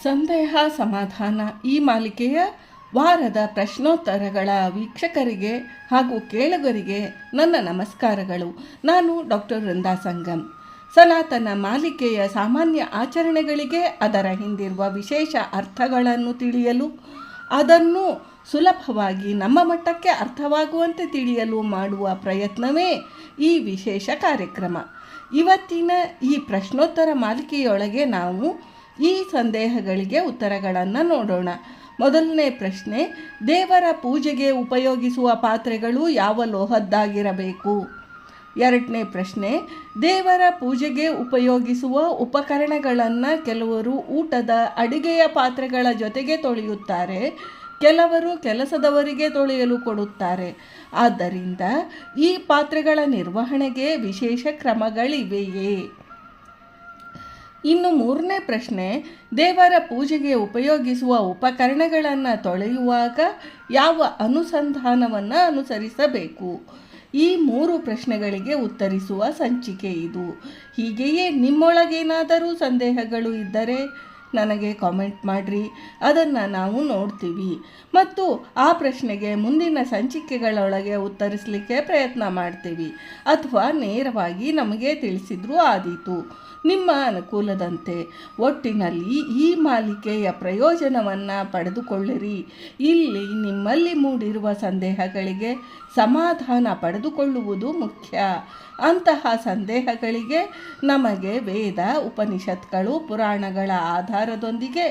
ಸಂದೇಹ ಸಮಾಧಾನ ಈ ಮಾಲಿಕೆಯ ವಾರದ ಪ್ರಶ್ನೋತ್ತರಗಳ ವೀಕ್ಷಕರಿಗೆ ಹಾಗೂ ಕೇಳುಗರಿಗೆ ನನ್ನ ನಮಸ್ಕಾರಗಳು. ನಾನು ಡಾಕ್ಟರ್ ವೃಂದಾ ಸಂಗಮ್. ಸನಾತನ ಮಾಲಿಕೆಯ ಸಾಮಾನ್ಯ ಆಚರಣೆಗಳಿಗೆ ಅದರ ಹಿಂದಿರುವ ವಿಶೇಷ ಅರ್ಥಗಳನ್ನು ತಿಳಿಯಲು, ಅದನ್ನು ಸುಲಭವಾಗಿ ನಮ್ಮ ಮಟ್ಟಕ್ಕೆ ಅರ್ಥವಾಗುವಂತೆ ತಿಳಿಯಲು ಮಾಡುವ ಪ್ರಯತ್ನವೇ ಈ ವಿಶೇಷ ಕಾರ್ಯಕ್ರಮ. ಇವತ್ತಿನ ಈ ಪ್ರಶ್ನೋತ್ತರ ಮಾಲಿಕೆಯೊಳಗೆ ನಾವು ಈ ಸಂದೇಹಗಳಿಗೆ ಉತ್ತರಗಳನ್ನು ನೋಡೋಣ. ಮೊದಲನೇ ಪ್ರಶ್ನೆ, ದೇವರ ಪೂಜೆಗೆ ಉಪಯೋಗಿಸುವ ಪಾತ್ರೆಗಳು ಯಾವ ಲೋಹದ್ದಾಗಿರಬೇಕು? ಎರಡನೇ ಪ್ರಶ್ನೆ, ದೇವರ ಪೂಜೆಗೆ ಉಪಯೋಗಿಸುವ ಉಪಕರಣಗಳನ್ನು ಕೆಲವರು ಊಟದ ಅಡಿಗೆಯ ಪಾತ್ರೆಗಳ ಜೊತೆಗೆ ತೊಳೆಯುತ್ತಾರೆ, ಕೆಲವರು ಕೆಲಸದವರಿಗೆ ತೊಳೆಯಲು ಕೊಡುತ್ತಾರೆ. ಆದ್ದರಿಂದ ಈ ಪಾತ್ರೆಗಳ ನಿರ್ವಹಣೆಗೆ ವಿಶೇಷ ಕ್ರಮಗಳಿವೆಯೇ? ಇನ್ನು ಮೂರನೇ ಪ್ರಶ್ನೆ, ದೇವರ ಪೂಜೆಗೆ ಉಪಯೋಗಿಸುವ ಉಪಕರಣಗಳನ್ನು ತೊಳೆಯುವಾಗ ಯಾವ ಅನುಸಂಧಾನವನ್ನು ಅನುಸರಿಸಬೇಕು? ಈ ಮೂರು ಪ್ರಶ್ನೆಗಳಿಗೆ ಉತ್ತರಿಸುವ ಸಂಚಿಕೆ ಇದು. ಹೀಗೆಯೇ ನಿಮ್ಮೊಳಗೇನಾದರೂ ಸಂದೇಹಗಳು ಇದ್ದರೆ ನನಗೆ ಕಾಮೆಂಟ್ ಮಾಡಿರಿ, ಅದನ್ನು ನಾವು ನೋಡ್ತೀವಿ ಮತ್ತು ಆ ಪ್ರಶ್ನೆಗೆ ಮುಂದಿನ ಸಂಚಿಕೆಗಳೊಳಗೆ ಉತ್ತರಿಸಲಿಕ್ಕೆ ಪ್ರಯತ್ನ ಮಾಡ್ತೀವಿ. ಅಥವಾ ನೇರವಾಗಿ ನಮಗೆ ತಿಳಿಸಿದ್ರೂ ಆದೀತು, ನಿಮ್ಮ ಅನುಕೂಲದಂತೆ. ಒಟ್ಟಿನಲ್ಲಿ ಈ ಮಾಲಿಕೆಯ ಪ್ರಯೋಜನವನ್ನು ಪಡೆದುಕೊಳ್ಳಿರಿ. ಇಲ್ಲಿ ನಿಮ್ಮಲ್ಲಿ ಮೂಡಿರುವ ಸಂದೇಹಗಳಿಗೆ ಸಮಾಧಾನ ಪಡೆದುಕೊಳ್ಳುವುದು ಮುಖ್ಯ. ಅಂತಹ ಸಂದೇಹಗಳಿಗೆ ನಮಗೆ ವೇದ, ಉಪನಿಷತ್ಗಳು, ಪುರಾಣಗಳ ಆಧಾರದೊಂದಿಗೆ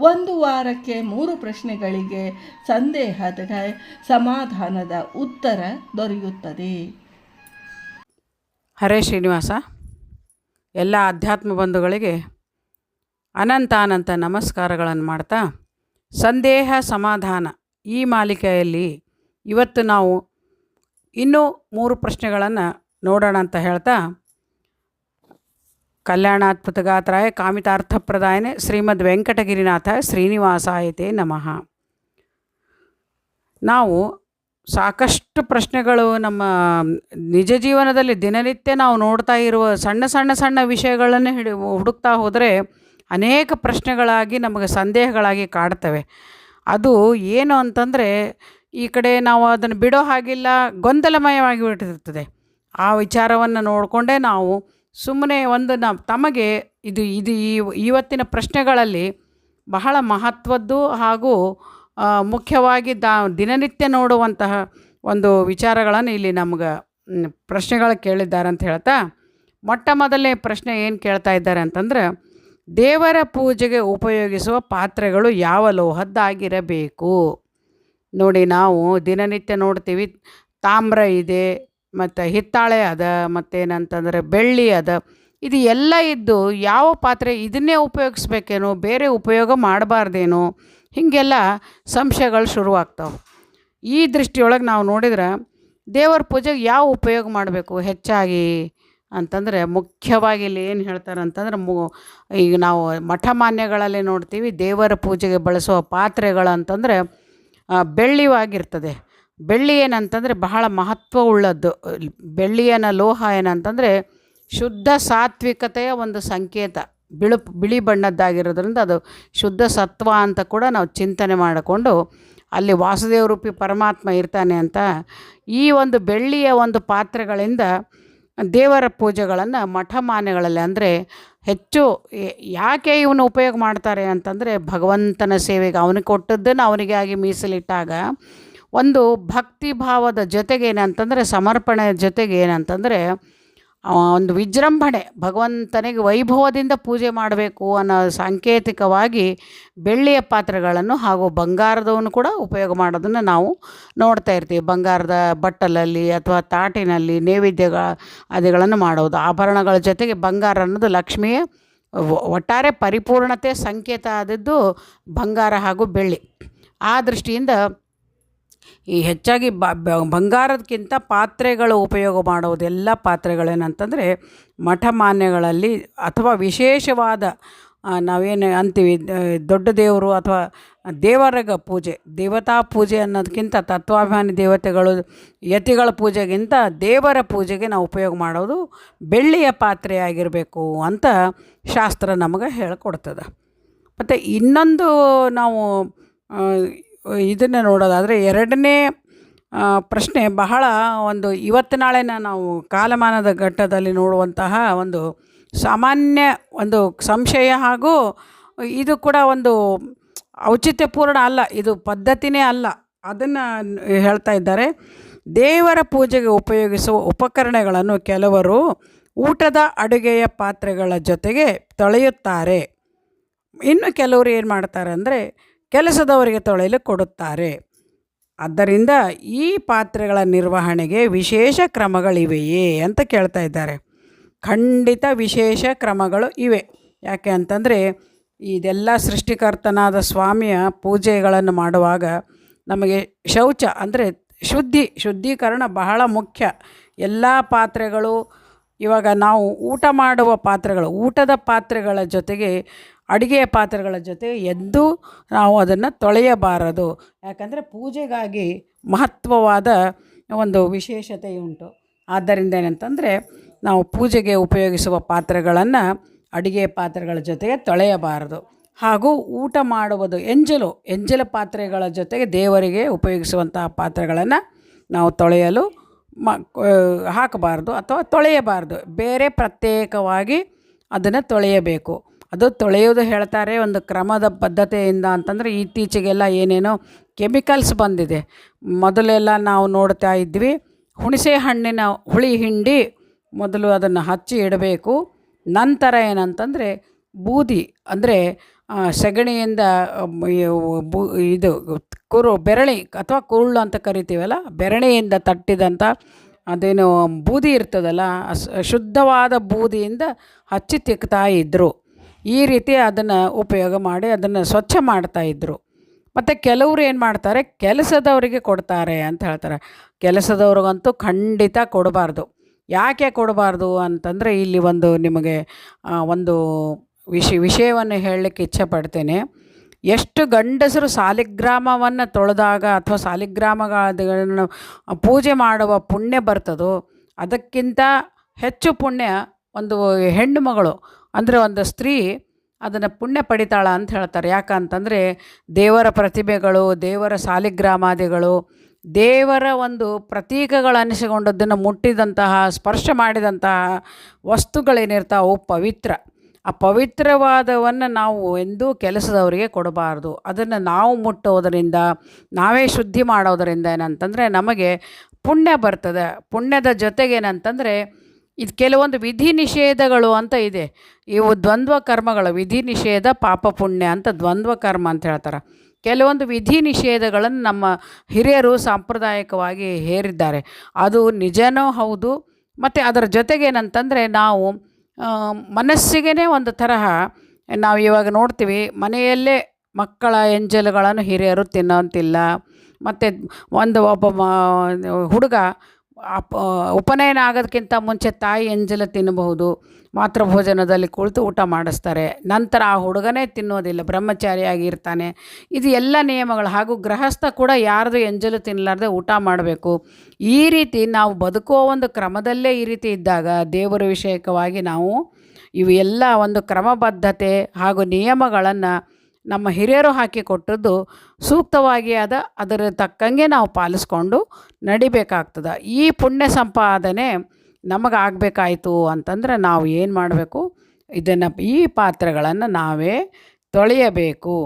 1 ವಾರಕ್ಕೆ 3 ಪ್ರಶ್ನೆಗಳಿಗೆ ಸಂದೇಹದ ಸಮಾಧಾನದ ಉತ್ತರ ದೊರೆಯುತ್ತದೆ. ಹರೇ ಶ್ರೀನಿವಾಸ. ಎಲ್ಲ ಅಧ್ಯಾತ್ಮ ಬಂಧುಗಳಿಗೆ ಅನಂತ ನಮಸ್ಕಾರಗಳನ್ನು ಮಾಡ್ತಾ, ಸಂದೇಹ ಸಮಾಧಾನ ಈ ಮಾಲಿಕೆಯಲ್ಲಿ ಇವತ್ತು ನಾವು ಇನ್ನೂ 3 ಪ್ರಶ್ನೆಗಳನ್ನು ನೋಡೋಣ ಅಂತ ಹೇಳ್ತಾ, ಕಲ್ಯಾಣಾತ್ಮತಗಾತ್ರಾಯ ಕಾಮಿತಾರ್ಥಪ್ರದಾಯನೆ ಶ್ರೀಮದ್ ವೆಂಕಟಗಿರಿನಾಥ ಶ್ರೀನಿವಾಸಾಯತೆ ನಮಃ. ನಾವು ಸಾಕಷ್ಟು ಪ್ರಶ್ನೆಗಳು ನಮ್ಮ ನಿಜ ಜೀವನದಲ್ಲಿ ದಿನನಿತ್ಯ ನಾವು ನೋಡ್ತಾ ಇರುವ ಸಣ್ಣ ವಿಷಯಗಳನ್ನು ಹುಡುಕ್ತಾ ಹೋದರೆ ಅನೇಕ ಪ್ರಶ್ನೆಗಳಾಗಿ ನಮಗೆ ಸಂದೇಹಗಳಾಗಿ ಕಾಡ್ತವೆ. ಅದು ಏನು ಅಂತಂದರೆ, ಈ ಕಡೆ ನಾವು ಅದನ್ನು ಬಿಡೋ ಹಾಗಿಲ್ಲ, ಗೊಂದಲಮಯವಾಗಿ ಬಿಟ್ಟಿರ್ತದೆ. ಆ ವಿಚಾರವನ್ನು ನೋಡಿಕೊಂಡೇ ನಾವು ಸುಮ್ಮನೆ ತಮಗೆ ಇದು ಇವತ್ತಿನ ಪ್ರಶ್ನೆಗಳಲ್ಲಿ ಬಹಳ ಮಹತ್ವದ್ದು ಹಾಗೂ ಮುಖ್ಯವಾಗಿ ದಿನನಿತ್ಯ ನೋಡುವಂತಹ ಒಂದು ವಿಚಾರಗಳನ್ನು ಇಲ್ಲಿ ನಮ್ಗೆ ಪ್ರಶ್ನೆಗಳು ಕೇಳಿದ್ದಾರೆ ಅಂತ ಹೇಳ್ತಾ, ಮೊಟ್ಟ ಮೊದಲನೇ ಪ್ರಶ್ನೆ ಏನು ಕೇಳ್ತಾ ಇದ್ದಾರೆ ಅಂತಂದ್ರೆ, ದೇವರ ಪೂಜೆಗೆ ಉಪಯೋಗಿಸುವ ಪಾತ್ರೆಗಳು ಯಾವ ಲೋಹದ್ದಾಗಿರಬೇಕು? ನೋಡಿ, ನಾವು ದಿನನಿತ್ಯ ನೋಡ್ತೀವಿ, ತಾಮ್ರ ಇದೆ, ಮತ್ತು ಹಿತ್ತಾಳೆ ಅದ, ಮತ್ತೇನಂತಂದರೆ ಬೆಳ್ಳಿ ಅದ. ಇದು ಎಲ್ಲ ಇದ್ದು ಯಾವ ಪಾತ್ರೆ ಇದನ್ನೇ ಉಪಯೋಗಿಸ್ಬೇಕೇನೋ, ಬೇರೆ ಉಪಯೋಗ ಮಾಡಬಾರ್ದೇನೋ, ಹೀಗೆಲ್ಲ ಸಂಶಯಗಳು ಶುರುವಾಗ್ತಾವೆ. ಈ ದೃಷ್ಟಿಯೊಳಗೆ ನಾವು ನೋಡಿದ್ರೆ ದೇವರ ಪೂಜೆಗೆ ಯಾವ ಉಪಯೋಗ ಮಾಡಬೇಕು ಹೆಚ್ಚಾಗಿ ಅಂತಂದರೆ, ಮುಖ್ಯವಾಗಿ ಇಲ್ಲಿ ಏನು ಹೇಳ್ತಾರೆ ಅಂತಂದ್ರೆ, ಈಗ ನಾವು ಮಠ ಮಾನ್ಯಗಳಲ್ಲಿ ನೋಡ್ತೀವಿ, ದೇವರ ಪೂಜೆಗೆ ಬಳಸುವ ಪಾತ್ರೆಗಳು ಅಂತಂದರೆ ಬೆಳ್ಳಿಯಾಗಿರ್ತದೆ. ಬೆಳ್ಳಿ ಏನಂತಂದರೆ ಬಹಳ ಮಹತ್ವವುಳ್ಳದ್ದು. ಬೆಳ್ಳಿಯನ ಲೋಹ ಏನಂತಂದರೆ ಶುದ್ಧ ಸಾತ್ವಿಕತೆಯ ಒಂದು ಸಂಕೇತ. ಬಿಳಿ ಬಣ್ಣದ್ದಾಗಿರೋದ್ರಿಂದ ಅದು ಶುದ್ಧ ಸತ್ವ ಅಂತ ಕೂಡ ನಾವು ಚಿಂತನೆ ಮಾಡಿಕೊಂಡು, ಅಲ್ಲಿ ವಾಸುದೇವ ರೂಪಿ ಪರಮಾತ್ಮ ಇರ್ತಾನೆ ಅಂತ ಈ ಒಂದು ಬೆಳ್ಳಿಯ ಒಂದು ಪಾತ್ರೆಗಳಿಂದ ದೇವರ ಪೂಜೆಗಳನ್ನು ಮಠ ಮಾನ್ಯಗಳಲ್ಲಿ ಅಂದರೆ ಹೆಚ್ಚು ಯಾಕೆ ಇವನು ಉಪಯೋಗ ಮಾಡ್ತಾರೆ ಅಂತಂದರೆ, ಭಗವಂತನ ಸೇವೆಗೆ ಅವನಿಗೆ ಕೊಟ್ಟದ್ದನ್ನು ಅವನಿಗೆ ಆಗಿ ಮೀಸಲಿಟ್ಟಾಗ ಒಂದು ಭಕ್ತಿ ಭಾವದ ಜೊತೆಗೆ ಏನಂತಂದರೆ, ಸಮರ್ಪಣೆಯ ಜೊತೆಗೆ ಏನಂತಂದರೆ ಒಂದು ವಿಜೃಂಭಣೆ, ಭಗವಂತನಿಗೆ ವೈಭವದಿಂದ ಪೂಜೆ ಮಾಡಬೇಕು ಅನ್ನೋ ಸಾಂಕೇತಿಕವಾಗಿ ಬೆಳ್ಳಿಯ ಪಾತ್ರೆಗಳನ್ನು ಹಾಗೂ ಬಂಗಾರದವನ್ನು ಕೂಡ ಉಪಯೋಗ ಮಾಡೋದನ್ನು ನಾವು ನೋಡ್ತಾ ಇರ್ತೀವಿ. ಬಂಗಾರದ ಬಟ್ಟಲಲ್ಲಿ ಅಥವಾ ತಾಟಿನಲ್ಲಿ ನೈವೇದ್ಯಗಳನ್ನು ಮಾಡೋದು. ಆಭರಣಗಳ ಜೊತೆಗೆ ಬಂಗಾರ ಅನ್ನೋದು ಲಕ್ಷ್ಮಿಯ ಒಟ್ಟಾರೆ ಪರಿಪೂರ್ಣತೆ ಸಂಕೇತ ಆದದ್ದು ಬಂಗಾರ ಹಾಗೂ ಬೆಳ್ಳಿ. ಆ ದೃಷ್ಟಿಯಿಂದ ಈ ಹೆಚ್ಚಾಗಿ ಬಂಗಾರದಕ್ಕಿಂತ ಪಾತ್ರೆಗಳು ಉಪಯೋಗ ಮಾಡುವುದು, ಎಲ್ಲ ಪಾತ್ರೆಗಳೇನಂತಂದರೆ ಮಠ ಮಾನ್ಯಗಳಲ್ಲಿ ಅಥವಾ ವಿಶೇಷವಾದ ನಾವೇನು ಅಂತೀವಿ ದೊಡ್ಡ ದೇವರು ಅಥವಾ ದೇವರ ಪೂಜೆ, ದೇವತಾ ಪೂಜೆ ಅನ್ನೋದಕ್ಕಿಂತ ತತ್ವಾಭಿಮಾನಿ ದೇವತೆಗಳು ಯತಿಗಳ ಪೂಜೆಗಿಂತ ದೇವರ ಪೂಜೆಗೆ ನಾವು ಉಪಯೋಗ ಮಾಡೋದು ಬೆಳ್ಳಿಯ ಪಾತ್ರೆ ಆಗಿರಬೇಕು ಅಂತ ಶಾಸ್ತ್ರ ನಮಗೆ ಹೇಳಿಕೊಡ್ತದೆ. ಮತ್ತು ಇನ್ನೊಂದು ನಾವು ಇದನ್ನು ನೋಡೋದಾದರೆ ಎರಡನೇ ಪ್ರಶ್ನೆ ಬಹಳ ಒಂದು ಇವತ್ತು ನಾಳೆನ ನಾವು ಕಾಲಮಾನದ ಘಟ್ಟದಲ್ಲಿ ನೋಡುವಂತಹ ಒಂದು ಸಾಮಾನ್ಯ ಒಂದು ಸಂಶಯ, ಹಾಗೂ ಇದು ಕೂಡ ಒಂದು ಔಚಿತ್ಯಪೂರ್ಣ ಅಲ್ಲ, ಇದು ಪದ್ಧತಿನೇ ಅಲ್ಲ. ಅದನ್ನು ಹೇಳ್ತಾ ಇದ್ದಾರೆ. ದೇವರ ಪೂಜೆಗೆ ಉಪಯೋಗಿಸುವ ಉಪಕರಣಗಳನ್ನು ಕೆಲವರು ಊಟದ ಅಡುಗೆಯ ಪಾತ್ರೆಗಳ ಜೊತೆಗೆ ತೊಳೆಯುತ್ತಾರೆ. ಇನ್ನು ಕೆಲವರು ಏನು ಮಾಡ್ತಾರೆ ಅಂದರೆ ಕೆಲಸದವರಿಗೆ ತೊಳೆಯಲು ಕೊಡುತ್ತಾರೆ. ಆದ್ದರಿಂದ ಈ ಪಾತ್ರೆಗಳ ನಿರ್ವಹಣೆಗೆ ವಿಶೇಷ ಕ್ರಮಗಳಿವೆಯೇ ಅಂತ ಕೇಳ್ತಾ ಇದ್ದಾರೆ. ಖಂಡಿತ ವಿಶೇಷ ಕ್ರಮಗಳು ಇವೆ. ಯಾಕೆ ಅಂತಂದರೆ ಇದೆಲ್ಲ ಸೃಷ್ಟಿಕರ್ತನಾದ ಸ್ವಾಮಿಯ ಪೂಜೆಗಳನ್ನು ಮಾಡುವಾಗ ನಮಗೆ ಶೌಚ ಅಂದರೆ ಶುದ್ಧೀಕರಣ ಬಹಳ ಮುಖ್ಯ. ಎಲ್ಲ ಪಾತ್ರೆಗಳು, ಇವಾಗ ನಾವು ಊಟ ಮಾಡುವ ಪಾತ್ರೆಗಳು, ಊಟದ ಪಾತ್ರೆಗಳ ಜೊತೆಗೆ ಅಡುಗೆಯ ಪಾತ್ರೆಗಳ ಜೊತೆ ಎದ್ದು ನಾವು ಅದನ್ನು ತೊಳೆಯಬಾರದು. ಯಾಕಂದರೆ ಪೂಜೆಗಾಗಿ ಮಹತ್ವವಾದ ಒಂದು ವಿಶೇಷತೆ ಉಂಟು. ಆದ್ದರಿಂದ ಏನಂತಂದರೆ ನಾವು ಪೂಜೆಗೆ ಉಪಯೋಗಿಸುವ ಪಾತ್ರೆಗಳನ್ನು ಅಡುಗೆ ಪಾತ್ರೆಗಳ ಜೊತೆಗೆ ತೊಳೆಯಬಾರದು. ಹಾಗೂ ಊಟ ಮಾಡುವುದು ಎಂಜಲು ಪಾತ್ರೆಗಳ ಜೊತೆಗೆ ದೇವರಿಗೆ ಉಪಯೋಗಿಸುವಂತಹ ಪಾತ್ರೆಗಳನ್ನು ನಾವು ತೊಳೆಯಲು ಹಾಕಬಾರ್ದು ಅಥವಾ ತೊಳೆಯಬಾರ್ದು. ಬೇರೆ ಪ್ರತ್ಯೇಕವಾಗಿ ಅದನ್ನು ತೊಳೆಯಬೇಕು. ಅದು ತೊಳೆಯೋದು ಹೇಳ್ತಾರೆ ಒಂದು ಕ್ರಮದ ಪದ್ಧತಿಯಿಂದ ಅಂತಂದರೆ ಇತ್ತೀಚೆಗೆಲ್ಲ ಏನೇನೋ ಕೆಮಿಕಲ್ಸ್ ಬಂದಿದೆ. ಮೊದಲೆಲ್ಲ ನಾವು ನೋಡ್ತಾ ಇದ್ವಿ, ಹುಣಸೆ ಹಣ್ಣಿನ ಹುಳಿ ಹಿಂಡಿ ಮೊದಲು ಅದನ್ನು ಹಚ್ಚಿ ಇಡಬೇಕು. ನಂತರ ಏನಂತಂದರೆ ಬೂದಿ ಅಂದರೆ ಸಗಣಿಯಿಂದ ಇದು ಬೆರಳಿ ಅಥವಾ ಕುರುಳು ಅಂತ ಕರಿತೀವಲ್ಲ, ಬೆರಳಿಯಿಂದ ತಟ್ಟಿದಂಥ ಅದೇನು ಬೂದಿ ಇರ್ತದಲ್ಲ, ಶುದ್ಧವಾದ ಬೂದಿಯಿಂದ ಹಚ್ಚಿ ತಿಕ್ತಾ ಇದ್ದರು. ಈ ರೀತಿ ಅದನ್ನು ಉಪಯೋಗ ಮಾಡಿ ಅದನ್ನು ಸ್ವಚ್ಛ ಮಾಡ್ತಾಯಿದ್ರು. ಮತ್ತು ಕೆಲವರು ಏನು ಮಾಡ್ತಾರೆ, ಕೆಲಸದವರಿಗೆ ಕೊಡ್ತಾರೆ ಅಂತ ಹೇಳ್ತಾರೆ. ಕೆಲಸದವ್ರಿಗಂತೂ ಖಂಡಿತ ಕೊಡಬಾರ್ದು. ಯಾಕೆ ಕೊಡಬಾರ್ದು ಅಂತಂದರೆ ಇಲ್ಲಿ ಒಂದು ನಿಮಗೆ ಒಂದು ವಿಷಯವನ್ನು ಹೇಳಲಿಕ್ಕೆ ಇಚ್ಛೆಪಡ್ತೇನೆ. ಎಷ್ಟು ಗಂಡಸರು ಸಾಲಿಗ್ರಾಮವನ್ನು ತೊಳೆದಾಗ ಅಥವಾ ಸಾಲಿಗ್ರಾಮಗಳನ್ನು ಪೂಜೆ ಮಾಡುವ ಪುಣ್ಯ ಬರ್ತದೋ ಅದಕ್ಕಿಂತ ಹೆಚ್ಚು ಪುಣ್ಯ ಒಂದು ಹೆಣ್ಣು ಮಗಳು ಅಂದರೆ ಒಂದು ಸ್ತ್ರೀ ಅದನ್ನು ಪುಣ್ಯ ಪಡಿತಾಳ ಅಂತ ಹೇಳ್ತಾರೆ. ಯಾಕಂತಂದರೆ ದೇವರ ಪ್ರತಿಭೆಗಳು, ದೇವರ ಸಾಲಿಗ್ರಾಮಾದಿಗಳು, ದೇವರ ಒಂದು ಪ್ರತೀಕಗಳನ್ನಿಸಿಕೊಂಡದ್ದನ್ನು ಮುಟ್ಟಿದಂತಹ ಸ್ಪರ್ಶ ಮಾಡಿದಂತಹ ವಸ್ತುಗಳೇನಿರ್ತಾವೆ ಪವಿತ್ರ. ಆ ಪವಿತ್ರವಾದವನ್ನು ನಾವು ಎಂದೂ ಕೆಲಸದವರಿಗೆ ಕೊಡಬಾರ್ದು. ಅದನ್ನು ನಾವು ಮುಟ್ಟೋದರಿಂದ, ನಾವೇ ಶುದ್ಧಿ ಮಾಡೋದರಿಂದ ಏನಂತಂದರೆ ನಮಗೆ ಪುಣ್ಯ ಬರ್ತದೆ. ಪುಣ್ಯದ ಜೊತೆಗೇನಂತಂದರೆ ಇದು ಕೆಲವೊಂದು ವಿಧಿ ನಿಷೇಧಗಳು ಅಂತ ಇದೆ. ಇವು ದ್ವಂದ್ವ ಕರ್ಮಗಳು, ವಿಧಿ ನಿಷೇಧ ಪಾಪ ಪುಣ್ಯ ಅಂತ ದ್ವಂದ್ವ ಕರ್ಮ ಅಂತ ಹೇಳ್ತಾರೆ. ಕೆಲವೊಂದು ವಿಧಿ ನಿಷೇಧಗಳನ್ನು ನಮ್ಮ ಹಿರಿಯರು ಸಾಂಪ್ರದಾಯಿಕವಾಗಿ ಹೇರಿದ್ದಾರೆ. ಅದು ನಿಜನೂ ಹೌದು. ಮತ್ತು ಅದರ ಜೊತೆಗೇನಂತಂದರೆ ನಾವು ಮನಸ್ಸಿಗೆ ಒಂದು ತರಹ ನಾವು ಇವಾಗ ನೋಡ್ತೀವಿ, ಮನೆಯಲ್ಲೇ ಮಕ್ಕಳ ಎಂಜಲುಗಳನ್ನು ಹಿರಿಯರು ತಿನ್ನೋಂತಿಲ್ಲ. ಮತ್ತು ಒಬ್ಬ ಹುಡುಗ ಉಪನಯನ ಆಗೋದಕ್ಕಿಂತ ಮುಂಚೆ ತಾಯಿ ಎಂಜಲು ತಿನ್ನಬಹುದು. ಮಾತೃಭೋಜನದಲ್ಲಿ ಕುಳಿತು ಊಟ ಮಾಡಿಸ್ತಾರೆ. ನಂತರ ಆ ಹುಡುಗನೇ ತಿನ್ನೋದಿಲ್ಲ, ಬ್ರಹ್ಮಚಾರಿಯಾಗಿರ್ತಾನೆ. ಇದು ಎಲ್ಲ ನಿಯಮಗಳು. ಹಾಗೂ ಗೃಹಸ್ಥ ಕೂಡ ಯಾರ್ದು ಎಂಜಲು ತಿನ್ನಲಾರ್ದೆ ಊಟ ಮಾಡಬೇಕು. ಈ ರೀತಿ ನಾವು ಬದುಕುವ ಒಂದು ಕ್ರಮದಲ್ಲೇ ಈ ರೀತಿ ಇದ್ದಾಗ ದೇವರ ವಿಷಯಕವಾಗಿ ನಾವು ಇವು ಎಲ್ಲ ಒಂದು ಕ್ರಮಬದ್ಧತೆ ಹಾಗೂ ನಿಯಮಗಳನ್ನು ನಮ್ಮ ಹಿರಿಯರು ಹಾಕಿಕೊಟ್ಟದ್ದು ಸೂಕ್ತವಾಗಿ ಅದರ ತಕ್ಕಂಗೆ ನಾವು ಪಾಲಿಸ್ಕೊಂಡು ನಡಿಬೇಕಾಗ್ತದೆ. ಈ ಪುಣ್ಯ ಸಂಪಾದನೆ ನಮಗಾಗಬೇಕಾಯ್ತು ಅಂತಂದರೆ ನಾವು ಏನು ಮಾಡಬೇಕು, ಈ ಪಾತ್ರೆಗಳನ್ನು ನಾವೇ ತೊಳೆಯಬೇಕು.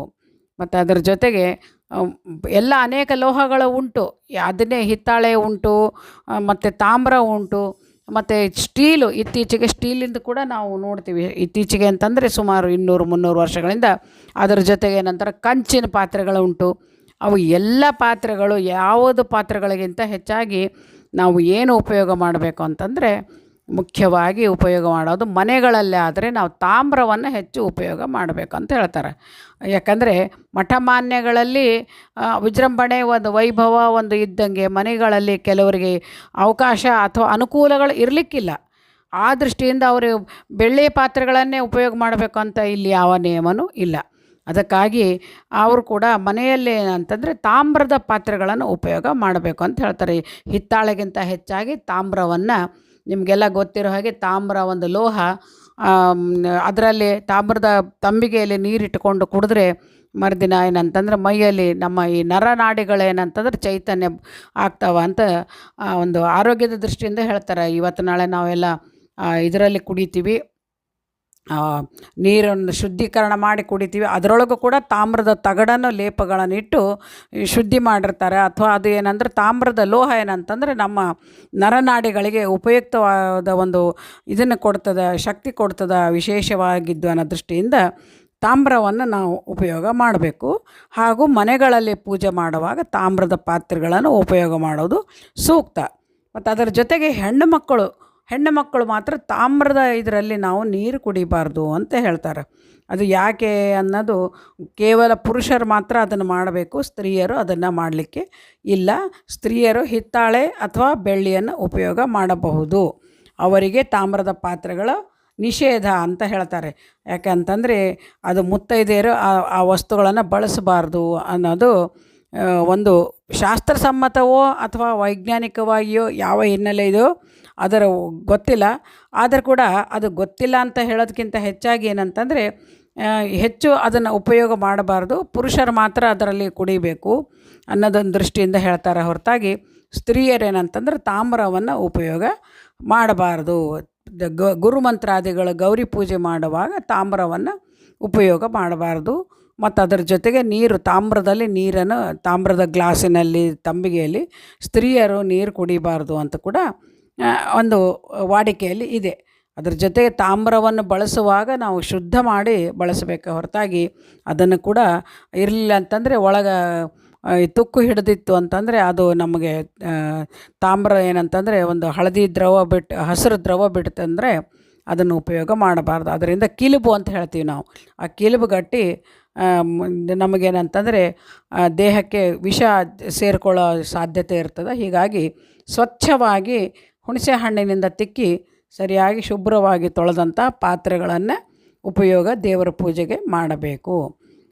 ಮತ್ತು ಅದರ ಜೊತೆಗೆ ಎಲ್ಲ ಅನೇಕ ಲೋಹಗಳು ಉಂಟು. ಅದನ್ನೇ ಹಿತ್ತಾಳೆ ಉಂಟು, ಮತ್ತು ತಾಮ್ರ ಉಂಟು, ಮತ್ತು ಸ್ಟೀಲು. ಇತ್ತೀಚೆಗೆ ಸ್ಟೀಲಿಂದ ಕೂಡ ನಾವು ನೋಡ್ತೀವಿ. ಇತ್ತೀಚೆಗೆ ಅಂತಂದರೆ ಸುಮಾರು 200-300 ವರ್ಷಗಳಿಂದ ಅದರ ಜೊತೆಗೆ ನಂತರ ಕಂಚಿನ ಪಾತ್ರೆಗಳು ಉಂಟು. ಅವು ಎಲ್ಲ ಪಾತ್ರೆಗಳು ಯಾವುದು ಪಾತ್ರೆಗಳಿಗಿಂತ ಹೆಚ್ಚಾಗಿ ನಾವು ಏನು ಉಪಯೋಗ ಮಾಡಬೇಕು ಅಂತಂದರೆ, ಮುಖ್ಯವಾಗಿ ಉಪಯೋಗ ಮಾಡೋದು ಮನೆಗಳಲ್ಲೇ ಆದರೆ ನಾವು ತಾಮ್ರವನ್ನು ಹೆಚ್ಚು ಉಪಯೋಗ ಮಾಡಬೇಕು ಅಂತ ಹೇಳ್ತಾರೆ. ಯಾಕಂದರೆ ಮಠಮಾನ್ಯಗಳಲ್ಲಿ ವಿಜೃಂಭಣೆ, ಒಂದು ವೈಭವ ಒಂದು ಇದ್ದಂಗೆ ಮನೆಗಳಲ್ಲಿ ಕೆಲವರಿಗೆ ಅವಕಾಶ ಅಥವಾ ಅನುಕೂಲಗಳು ಇರಲಿಕ್ಕಿಲ್ಲ. ಆ ದೃಷ್ಟಿಯಿಂದ ಅವರು ಬೆಳ್ಳಿಯ ಪಾತ್ರೆಗಳನ್ನೇ ಉಪಯೋಗ ಮಾಡಬೇಕು ಅಂತ ಇಲ್ಲಿ ಯಾವ ನಿಯಮನೂ ಇಲ್ಲ. ಅದಕ್ಕಾಗಿ ಅವರು ಕೂಡ ಮನೆಯಲ್ಲೇ ಅಂತಂದರೆ ತಾಮ್ರದ ಪಾತ್ರೆಗಳನ್ನು ಉಪಯೋಗ ಮಾಡಬೇಕು ಅಂತ ಹೇಳ್ತಾರೆ. ಹಿತ್ತಾಳೆಗಿಂತ ಹೆಚ್ಚಾಗಿ ತಾಮ್ರವನ್ನು, ನಿಮಗೆಲ್ಲ ಗೊತ್ತಿರೋ ಹಾಗೆ ತಾಮ್ರ ಒಂದು ಲೋಹ, ಅದರಲ್ಲಿ ತಾಮ್ರದ ತಂಬಿಗೆಯಲ್ಲಿ ನೀರಿಟ್ಟುಕೊಂಡು ಕುಡಿದ್ರೆ ಮರುದಿನ ಏನಂತಂದ್ರೆ ಮೈಯಲ್ಲಿ ನಮ್ಮ ಈ ನರನಾಡಿಗಳೇನಂತಂದ್ರೆ ಚೈತನ್ಯ ಆಗ್ತಾವ ಅಂತ ಒಂದು ಆರೋಗ್ಯದ ದೃಷ್ಟಿಯಿಂದ ಹೇಳ್ತಾರೆ. ಇವತ್ತು ನಾಳೆ ನಾವೆಲ್ಲ ಇದರಲ್ಲಿ ಕುಡಿತೀವಿ, ನೀರನ್ನು ಶುದ್ಧೀಕರಣ ಮಾಡಿ ಕುಡಿತೀವಿ. ಅದರೊಳಗೂ ಕೂಡ ತಾಮ್ರದ ತಗಡನ್ನು ಲೇಪಗಳನ್ನು ಇಟ್ಟು ಶುದ್ಧಿ ಮಾಡಿರ್ತಾರೆ. ಅಥವಾ ಅದು ಏನಂದ್ರೆ ತಾಮ್ರದ ಲೋಹ ಏನಂತಂದರೆ ನಮ್ಮ ನರನಾಡಿಗಳಿಗೆ ಉಪಯುಕ್ತವಾದ ಒಂದು ಇದನ್ನು ಕೊಡ್ತದೆ, ಶಕ್ತಿ ಕೊಡ್ತದೆ ವಿಶೇಷವಾಗಿದ್ದು ಅನ್ನೋ ದೃಷ್ಟಿಯಿಂದ ತಾಮ್ರವನ್ನು ನಾವು ಉಪಯೋಗ ಮಾಡಬೇಕು. ಹಾಗೂ ಮನೆಗಳಲ್ಲಿ ಪೂಜೆ ಮಾಡುವಾಗ ತಾಮ್ರದ ಪಾತ್ರೆಗಳನ್ನು ಉಪಯೋಗ ಮಾಡೋದು ಸೂಕ್ತ. ಮತ್ತು ಅದರ ಜೊತೆಗೆ ಹೆಣ್ಣು ಮಕ್ಕಳು ಮಾತ್ರ ತಾಮ್ರದ ಇದರಲ್ಲಿ ನಾವು ನೀರು ಕುಡಿಬಾರ್ದು ಅಂತ ಹೇಳ್ತಾರೆ. ಅದು ಯಾಕೆ ಅನ್ನೋದು ಕೇವಲ ಪುರುಷರು ಮಾತ್ರ ಅದನ್ನು ಮಾಡಬೇಕು, ಸ್ತ್ರೀಯರು ಅದನ್ನು ಮಾಡಲಿಕ್ಕೆ ಇಲ್ಲ. ಸ್ತ್ರೀಯರು ಹಿತ್ತಾಳೆ ಅಥವಾ ಬೆಳ್ಳಿಯನ್ನು ಉಪಯೋಗ ಮಾಡಬಹುದು. ಅವರಿಗೆ ತಾಮ್ರದ ಪಾತ್ರೆಗಳ ನಿಷೇಧ ಅಂತ ಹೇಳ್ತಾರೆ. ಯಾಕಂತಂದರೆ ಅದು ಮುತ್ತೈದೆಯರು ಆ ವಸ್ತುಗಳನ್ನು ಬಳಸಬಾರ್ದು ಅನ್ನೋದು ಒಂದು ಶಾಸ್ತ್ರಸಮ್ಮತವೋ ಅಥವಾ ವೈಜ್ಞಾನಿಕವಾಗಿಯೋ ಯಾವ ಹಿನ್ನೆಲೆ ಇದೆಯೋ ಅದರ ಗೊತ್ತಿಲ್ಲ. ಆದರೂ ಕೂಡ ಅದು ಗೊತ್ತಿಲ್ಲ ಅಂತ ಹೇಳೋದಕ್ಕಿಂತ ಹೆಚ್ಚಾಗಿ ಏನಂತಂದರೆ ಹೆಚ್ಚು ಅದನ್ನು ಉಪಯೋಗ ಮಾಡಬಾರ್ದು, ಪುರುಷರು ಮಾತ್ರ ಅದರಲ್ಲಿ ಕುಡಿಬೇಕು ಅನ್ನೋದೊಂದು ದೃಷ್ಟಿಯಿಂದ ಹೇಳ್ತಾರೆ ಹೊರತಾಗಿ ಸ್ತ್ರೀಯರೇನಂತಂದ್ರೆ ತಾಮ್ರವನ್ನು ಉಪಯೋಗ ಮಾಡಬಾರ್ದು. ಗುರುಮಂತ್ರಾದಿಗಳು ಗೌರಿ ಪೂಜೆ ಮಾಡುವಾಗ ತಾಮ್ರವನ್ನು ಉಪಯೋಗ ಮಾಡಬಾರ್ದು. ಮತ್ತು ಅದರ ಜೊತೆಗೆ ತಾಮ್ರದಲ್ಲಿ ನೀರನ್ನು ತಾಮ್ರದ ಗ್ಲಾಸಿನಲ್ಲಿ ತಂಬಿಗೆಯಲ್ಲಿ ಸ್ತ್ರೀಯರು ನೀರು ಕುಡಿಬಾರ್ದು ಅಂತ ಕೂಡ ಒಂದು ವಾಡಿಕೆಯಲ್ಲಿ ಇದೆ. ಅದ್ರ ಜೊತೆಗೆ ತಾಮ್ರವನ್ನು ಬಳಸುವಾಗ ನಾವು ಶುದ್ಧ ಮಾಡಿ ಬಳಸಬೇಕು ಹೊರತಾಗಿ ಅದನ್ನು ಕೂಡ ಇರಲಿಲ್ಲ ಅಂತಂದರೆ ಒಳಗೆ ತುಕ್ಕು ಹಿಡಿದಿತ್ತು ಅಂತಂದರೆ ಅದು ನಮಗೆ ತಾಮ್ರ ಏನಂತಂದರೆ ಒಂದು ಹಸಿರು ದ್ರವ ಬಿಡ್ತಂದರೆ ಅದನ್ನು ಉಪಯೋಗ ಮಾಡಬಾರ್ದು. ಅದರಿಂದ ಕಿಲುಬು ಅಂತ ಹೇಳ್ತೀವಿ ನಾವು. ಆ ಕಿಲುಬು ಗಟ್ಟಿ ನಮಗೇನಂತಂದರೆ ದೇಹಕ್ಕೆ ವಿಷ ಸೇರಿಕೊಳ್ಳೋ ಸಾಧ್ಯತೆ ಇರ್ತದೆ. ಹೀಗಾಗಿ ಸ್ವಚ್ಛವಾಗಿ ಹುಣಸೆ ಹಣ್ಣಿನಿಂದ ತಿಕ್ಕಿ ಸರಿಯಾಗಿ ಶುಭ್ರವಾಗಿ ತೊಳೆದಂಥ ಪಾತ್ರೆಗಳನ್ನು ಉಪಯೋಗ ದೇವರ ಪೂಜೆಗೆ ಮಾಡಬೇಕು.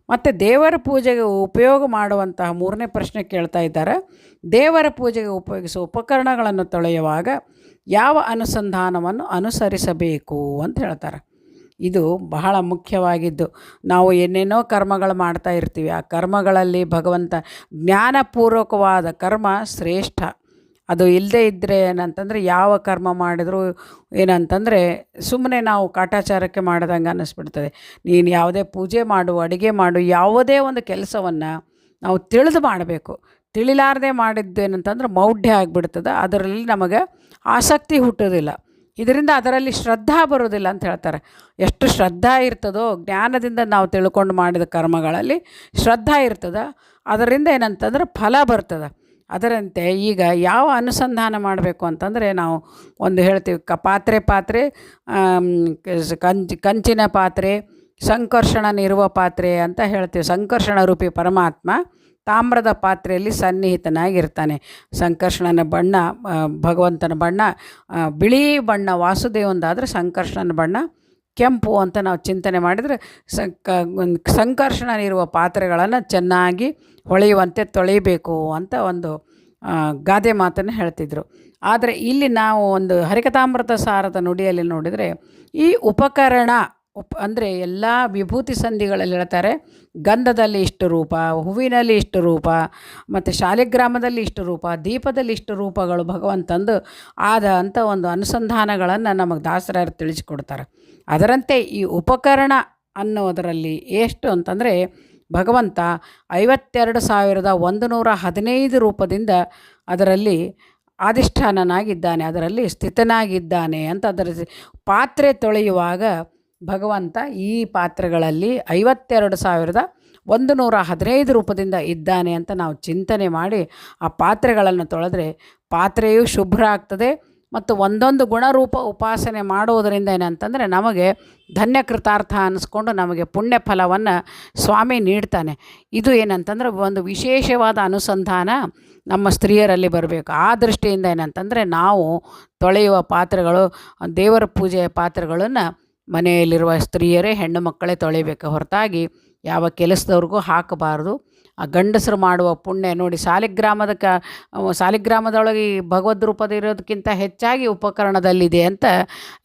ಮತ್ತು ದೇವರ ಪೂಜೆಗೆ ಉಪಯೋಗ ಮಾಡುವಂತಹ ಮೂರನೇ ಪ್ರಶ್ನೆ ಕೇಳ್ತಾ ಇದ್ದಾರೆ. ದೇವರ ಪೂಜೆಗೆ ಉಪಯೋಗಿಸುವ ಉಪಕರಣಗಳನ್ನು ತೊಳೆಯುವಾಗ ಯಾವ ಅನುಸಂಧಾನವನ್ನು ಅನುಸರಿಸಬೇಕು ಅಂತ ಹೇಳ್ತಾರೆ. ಇದು ಬಹಳ ಮುಖ್ಯವಾಗಿದ್ದು, ನಾವು ಏನೇನೋ ಕರ್ಮಗಳು ಮಾಡ್ತಾ ಇರ್ತೀವಿ. ಆ ಕರ್ಮಗಳಲ್ಲಿ ಭಗವಂತ ಜ್ಞಾನಪೂರ್ವಕವಾದ ಕರ್ಮ ಶ್ರೇಷ್ಠ. ಅದು ಇಲ್ಲದೇ ಇದ್ದರೆ ಏನಂತಂದರೆ ಯಾವ ಕರ್ಮ ಮಾಡಿದರೂ ಏನಂತಂದರೆ ಸುಮ್ಮನೆ ನಾವು ಕಾಟಾಚಾರಕ್ಕೆ ಮಾಡಿದಂಗೆ ಅನ್ನಿಸ್ಬಿಡ್ತದೆ. ನೀನು ಯಾವುದೇ ಪೂಜೆ ಮಾಡು, ಅಡುಗೆ ಮಾಡು, ಯಾವುದೇ ಒಂದು ಕೆಲಸವನ್ನು ನಾವು ತಿಳಿದು ಮಾಡಬೇಕು. ತಿಳಿಲಾರದೆ ಮಾಡಿದ್ದು ಏನಂತಂದ್ರೆ ಮೌಢ್ಯ ಆಗಿಬಿಡ್ತದೆ. ಅದರಲ್ಲಿ ನಮಗೆ ಆಸಕ್ತಿ ಹುಟ್ಟೋದಿಲ್ಲ. ಇದರಿಂದ ಅದರಲ್ಲಿ ಶ್ರದ್ಧಾ ಬರೋದಿಲ್ಲ ಅಂತ ಹೇಳ್ತಾರೆ. ಎಷ್ಟು ಶ್ರದ್ಧಾ ಇರ್ತದೋ ಜ್ಞಾನದಿಂದ ನಾವು ತಿಳ್ಕೊಂಡು ಮಾಡಿದ ಕರ್ಮಗಳಲ್ಲಿ ಶ್ರದ್ಧಾ ಇರ್ತದೆ, ಅದರಿಂದ ಏನಂತಂದ್ರೆ ಫಲ ಬರ್ತದೆ. ಅದರಂತೆ ಈಗ ಯಾವ ಅನುಸಂಧಾನ ಮಾಡಬೇಕು ಅಂತಂದರೆ ನಾವು ಒಂದು ಹೇಳ್ತೀವಿ, ಪಾತ್ರೆ ಕಂಚಿನ ಪಾತ್ರೆ, ಸಂಕರ್ಷಣನಿರುವ ಪಾತ್ರೆ ಅಂತ ಹೇಳ್ತೀವಿ. ಸಂಕರ್ಷಣ ರೂಪಿ ಪರಮಾತ್ಮ ತಾಮ್ರದ ಪಾತ್ರೆಯಲ್ಲಿ ಸನ್ನಿಹಿತನಾಗಿರ್ತಾನೆ. ಸಂಕರ್ಷಣನ ಬಣ್ಣ ಭಗವಂತನ ಬಣ್ಣ ಬಿಳಿ ಬಣ್ಣ, ವಾಸುದೇವಂದಾದರೆ ಸಂಕರ್ಷಣನ ಬಣ್ಣ ಕೆಂಪು ಅಂತ ನಾವು ಚಿಂತನೆ ಮಾಡಿದರೆ ಸಂಕರ್ಷಣನಿರುವ ಪಾತ್ರೆಗಳನ್ನು ಚೆನ್ನಾಗಿ ಹೊಳೆಯುವಂತೆ ತೊಳೆಯಬೇಕು ಅಂತ ಒಂದು ಗಾದೆ ಮಾತನ್ನು ಹೇಳ್ತಿದ್ರು. ಆದರೆ ಇಲ್ಲಿ ನಾವು ಒಂದು ಹರಿಕಥಾಮೃತ ಸಾರದ ನುಡಿಯಲ್ಲಿ ನೋಡಿದರೆ ಈ ಉಪಕರಣ ಅಂದರೆ ಎಲ್ಲ ವಿಭೂತಿ ಸಂಧಿಗಳಲ್ಲಿ ಹೇಳ್ತಾರೆ. ಗಂಧದಲ್ಲಿ ಇಷ್ಟು ರೂಪ, ಹೂವಿನಲ್ಲಿ ಇಷ್ಟು ರೂಪ, ಮತ್ತು ಶಾಲಿಗ್ರಾಮದಲ್ಲಿ ಇಷ್ಟು ರೂಪ, ದೀಪದಲ್ಲಿ ಇಷ್ಟು ರೂಪಗಳು ಭಗವಂತಂದು ಆದ ಅಂತ ಒಂದು ಅನುಸಂಧಾನಗಳನ್ನು ನಮಗೆ ದಾಸರಾಯರು ತಿಳಿಸಿಕೊಡ್ತಾರೆ. ಅದರಂತೆ ಈ ಉಪಕರಣ ಅನ್ನೋದರಲ್ಲಿ ಎಷ್ಟು ಅಂತಂದರೆ ಭಗವಂತ 52,115 ರೂಪದಿಂದ ಅದರಲ್ಲಿ ಅಧಿಷ್ಠಾನನಾಗಿದ್ದಾನೆ, ಅದರಲ್ಲಿ ಸ್ಥಿತನಾಗಿದ್ದಾನೆ ಅಂತ. ಅದರ ಪಾತ್ರೆ ತೊಳೆಯುವಾಗ ಭಗವಂತ ಈ ಪಾತ್ರೆಗಳಲ್ಲಿ 52,115 ರೂಪದಿಂದ ಇದ್ದಾನೆ ಅಂತ ನಾವು ಚಿಂತನೆ ಮಾಡಿ ಆ ಪಾತ್ರೆಗಳನ್ನು ತೊಳೆದ್ರೆ ಪಾತ್ರೆಯು ಶುಭ್ರ ಆಗ್ತದೆ. ಮತ್ತು ಒಂದೊಂದು ಗುಣರೂಪ ಉಪಾಸನೆ ಮಾಡುವುದರಿಂದ ಏನಂತಂದರೆ ನಮಗೆ ಧನ್ಯಕೃತಾರ್ಥ ಅನ್ನಿಸ್ಕೊಂಡು ನಮಗೆ ಪುಣ್ಯ ಫಲವನ್ನು ಸ್ವಾಮಿ ನೀಡ್ತಾನೆ. ಇದು ಏನಂತಂದರೆ ಒಂದು ವಿಶೇಷವಾದ ಅನುಸಂಧಾನ ನಮ್ಮ ಸ್ತ್ರೀಯರಲ್ಲಿ ಬರಬೇಕು. ಆ ದೃಷ್ಟಿಯಿಂದ ಏನಂತಂದರೆ ನಾವು ತೊಳೆಯುವ ಪಾತ್ರೆಗಳು, ದೇವರ ಪೂಜೆಯ ಪಾತ್ರೆಗಳನ್ನು ಮನೆಯಲ್ಲಿರುವ ಸ್ತ್ರೀಯರೇ, ಹೆಣ್ಣು ಮಕ್ಕಳೇ ತೊಳಿಬೇಕು ಹೊರತಾಗಿ ಯಾವ ಕೆಲಸದವ್ರಿಗೂ ಹಾಕಬಾರ್ದು. ಆ ಗಂಡಸರು ಮಾಡುವ ಪುಣ್ಯ ನೋಡಿ, ಸಾಲಿಗ್ರಾಮದೊಳಗೆ ಈ ಭಗವದ್ ರೂಪದ ಇರೋದಕ್ಕಿಂತ ಹೆಚ್ಚಾಗಿ ಉಪಕರಣದಲ್ಲಿದೆ ಅಂತ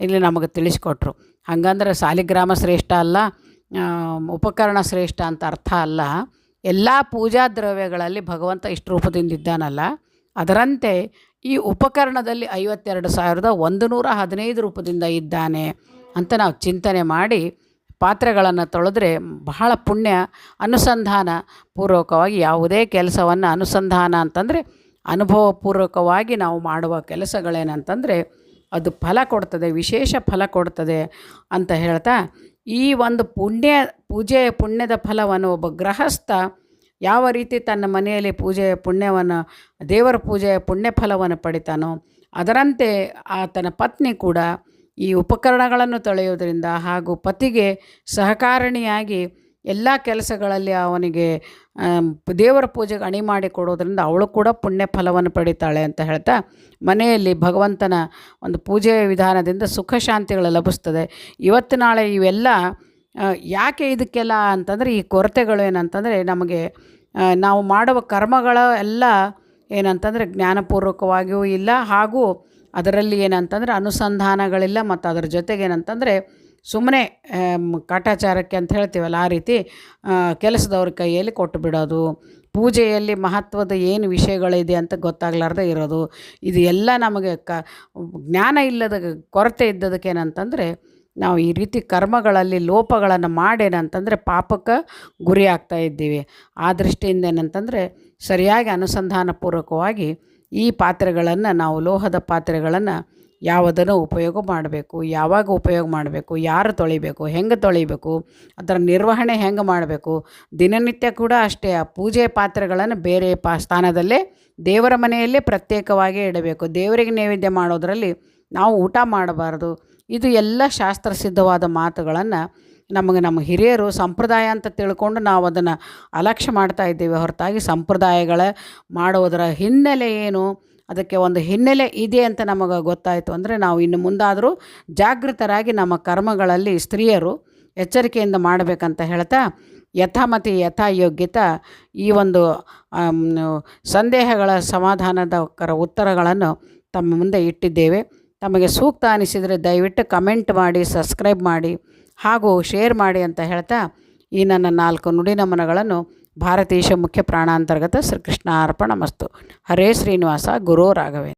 ಇಲ್ಲಿ ನಮಗೆ ತಿಳಿಸ್ಕೊಟ್ರು. ಹಾಗಂದ್ರೆ ಸಾಲಿಗ್ರಾಮ ಶ್ರೇಷ್ಠ ಅಲ್ಲ, ಉಪಕರಣ ಶ್ರೇಷ್ಠ ಅಂತ ಅರ್ಥ ಅಲ್ಲ. ಎಲ್ಲ ಪೂಜಾ ದ್ರವ್ಯಗಳಲ್ಲಿ ಭಗವಂತ ಇಷ್ಟು ರೂಪದಿಂದ ಇದ್ದಾನಲ್ಲ, ಅದರಂತೆ ಈ ಉಪಕರಣದಲ್ಲಿ 52,115 ರೂಪದಿಂದ ಇದ್ದಾನೆ ಅಂತ ನಾವು ಚಿಂತನೆ ಮಾಡಿ ಪಾತ್ರೆಗಳನ್ನು ತೊಳೆದ್ರೆ ಬಹಳ ಪುಣ್ಯ. ಅನುಸಂಧಾನ ಪೂರ್ವಕವಾಗಿ ಯಾವುದೇ ಕೆಲಸವನ್ನು, ಅನುಸಂಧಾನ ಅಂತಂದರೆ ಅನುಭವಪೂರ್ವಕವಾಗಿ ನಾವು ಮಾಡುವ ಕೆಲಸಗಳೇನಂತಂದರೆ ಅದು ಫಲ ಕೊಡ್ತದೆ, ವಿಶೇಷ ಫಲ ಕೊಡ್ತದೆ ಅಂತ ಹೇಳ್ತಾ, ಈ ಒಂದು ಪುಣ್ಯದ ಫಲವನ್ನು ಒಬ್ಬ ಗೃಹಸ್ಥ ಯಾವ ರೀತಿ ತನ್ನ ಮನೆಯಲ್ಲಿ ಪುಣ್ಯವನ್ನು, ದೇವರ ಪೂಜೆಯ ಪುಣ್ಯ ಫಲವನ್ನು ಪಡಿತಾನೋ, ಅದರಂತೆ ಆತನ ಪತ್ನಿ ಕೂಡ ಈ ಉಪಕರಣಗಳನ್ನು ತೊಳೆಯೋದರಿಂದ ಹಾಗೂ ಪತಿಗೆ ಸಹಕಾರಿಣಿಯಾಗಿ ಎಲ್ಲ ಕೆಲಸಗಳಲ್ಲಿ ಅವನಿಗೆ ದೇವರ ಪೂಜೆಗೆ ಅಣಿ ಮಾಡಿ ಕೊಡೋದ್ರಿಂದ ಅವಳು ಕೂಡ ಪುಣ್ಯ ಫಲವನ್ನು ಪಡಿತಾಳೆ ಅಂತ ಹೇಳ್ತಾ, ಮನೆಯಲ್ಲಿ ಭಗವಂತನ ಒಂದು ಪೂಜೆಯ ವಿಧಾನದಿಂದ ಸುಖ ಶಾಂತಿಗಳು ಲಭಿಸ್ತದೆ. ಇವತ್ತು ನಾಳೆ ಇವೆಲ್ಲ ಯಾಕೆ ಇದಕ್ಕೆಲ್ಲ ಅಂತಂದರೆ, ಈ ಕೊರತೆಗಳು ಏನಂತಂದರೆ ನಮಗೆ ನಾವು ಮಾಡುವ ಕರ್ಮಗಳ ಎಲ್ಲ ಏನಂತಂದರೆ ಜ್ಞಾನಪೂರ್ವಕವಾಗಿಯೂ ಇಲ್ಲ, ಹಾಗೂ ಅದರಲ್ಲಿ ಏನಂತಂದರೆ ಅನುಸಂಧಾನಗಳಿಲ್ಲ. ಮತ್ತು ಅದರ ಜೊತೆಗೆ ಏನಂತಂದರೆ ಸುಮ್ಮನೆ ಕಾಟಾಚಾರಕ್ಕೆ ಅಂತ ಹೇಳ್ತೀವಲ್ಲ, ಆ ರೀತಿ ಕೆಲಸದವ್ರ ಕೈಯಲ್ಲಿ ಕೊಟ್ಟು ಬಿಡೋದು, ಪೂಜೆಯಲ್ಲಿ ಮಹತ್ವದ ಏನು ವಿಷಯಗಳಿದೆ ಅಂತ ಗೊತ್ತಾಗಲಾರ್ದೆ ಇರೋದು, ಇದು ಎಲ್ಲ ನಮಗೆ ಜ್ಞಾನ ಇಲ್ಲದ ಕೊರತೆ ಇದ್ದದಕ್ಕೆ ಏನಂತಂದರೆ ನಾವು ಈ ರೀತಿ ಕರ್ಮಗಳಲ್ಲಿ ಲೋಪಗಳನ್ನು ಮಾಡೇನಂತಂದರೆ ಪಾಪಕ್ಕೆ ಗುರಿ ಆಗ್ತಾ ಇದ್ದೀವಿ. ಆ ದೃಷ್ಟಿಯಿಂದ ಏನಂತಂದರೆ ಸರಿಯಾಗಿ ಅನುಸಂಧಾನಪೂರ್ವಕವಾಗಿ ಈ ಪಾತ್ರೆಗಳನ್ನು, ನಾವು ಲೋಹದ ಪಾತ್ರೆಗಳನ್ನು ಯಾವುದನ್ನು ಉಪಯೋಗ ಮಾಡಬೇಕು, ಯಾವಾಗ ಉಪಯೋಗ ಮಾಡಬೇಕು, ಯಾರು ತೊಳಿಬೇಕು, ಹೆಂಗೆ ತೊಳಿಬೇಕು, ಅದರ ನಿರ್ವಹಣೆ ಹೆಂಗೆ ಮಾಡಬೇಕು. ದಿನನಿತ್ಯ ಕೂಡ ಅಷ್ಟೇ ಆ ಪೂಜೆ ಪಾತ್ರೆಗಳನ್ನು ಬೇರೆ ಸ್ಥಾನದಲ್ಲೇ ದೇವರ ಮನೆಯಲ್ಲೇ ಪ್ರತ್ಯೇಕವಾಗಿ ಇಡಬೇಕು. ದೇವರಿಗೆ ನೈವೇದ್ಯ ಮಾಡೋದರಲ್ಲಿ ನಾವು ಊಟ ಮಾಡಬಾರ್ದು. ಇದು ಎಲ್ಲ ಶಾಸ್ತ್ರಸಿದ್ಧವಾದ ಮಾತುಗಳನ್ನು ನಮ್ಮ ಹಿರಿಯರು ಸಂಪ್ರದಾಯ ಅಂತ ತಿಳ್ಕೊಂಡು ನಾವು ಅದನ್ನು ಅಲಕ್ಷ್ಯ ಮಾಡ್ತಾ ಇದ್ದೀವಿ ಹೊರತಾಗಿ ಸಂಪ್ರದಾಯಗಳ ಮಾಡುವುದರ ಹಿನ್ನೆಲೆ ಏನು, ಅದಕ್ಕೆ ಒಂದು ಹಿನ್ನೆಲೆ ಇದೆ ಅಂತ ನಮಗೆ ಗೊತ್ತಾಯಿತು ಅಂದರೆ ನಾವು ಇನ್ನು ಮುಂದಾದರೂ ಜಾಗೃತರಾಗಿ ನಮ್ಮ ಕರ್ಮಗಳಲ್ಲಿ ಸ್ತ್ರೀಯರು ಎಚ್ಚರಿಕೆಯಿಂದ ಮಾಡಬೇಕಂತ ಹೇಳ್ತಾ, ಯಥಾಮತಿ ಯಥಾಯೋಗ್ಯತ ಈ ಒಂದು ಸಂದೇಹಗಳ ಸಮಾಧಾನದಕರ ಉತ್ತರಗಳನ್ನು ತಮ್ಮ ಮುಂದೆ ಇಟ್ಟಿದ್ದೇವೆ. ತಮಗೆ ಸೂಕ್ತ ಅನಿಸಿದರೆ ದಯವಿಟ್ಟು ಕಮೆಂಟ್ ಮಾಡಿ, ಸಬ್ಸ್ಕ್ರೈಬ್ ಮಾಡಿ ಹಾಗೂ ಶೇರ್ ಮಾಡಿ ಅಂತ ಹೇಳ್ತಾ, ಈ ನನ್ನ 4 ನುಡಿ ನಮನಗಳನ್ನು ಭಾರತೀಶ ಮುಖ್ಯ ಪ್ರಾಣಾಂತರ್ಗತ ಶ್ರೀಕೃಷ್ಣ ಅರ್ಪಣಮಸ್ತು. ಹರೇ ಶ್ರೀನಿವಾಸ, ಗುರು ರಾಘವೇಂದ್ರ.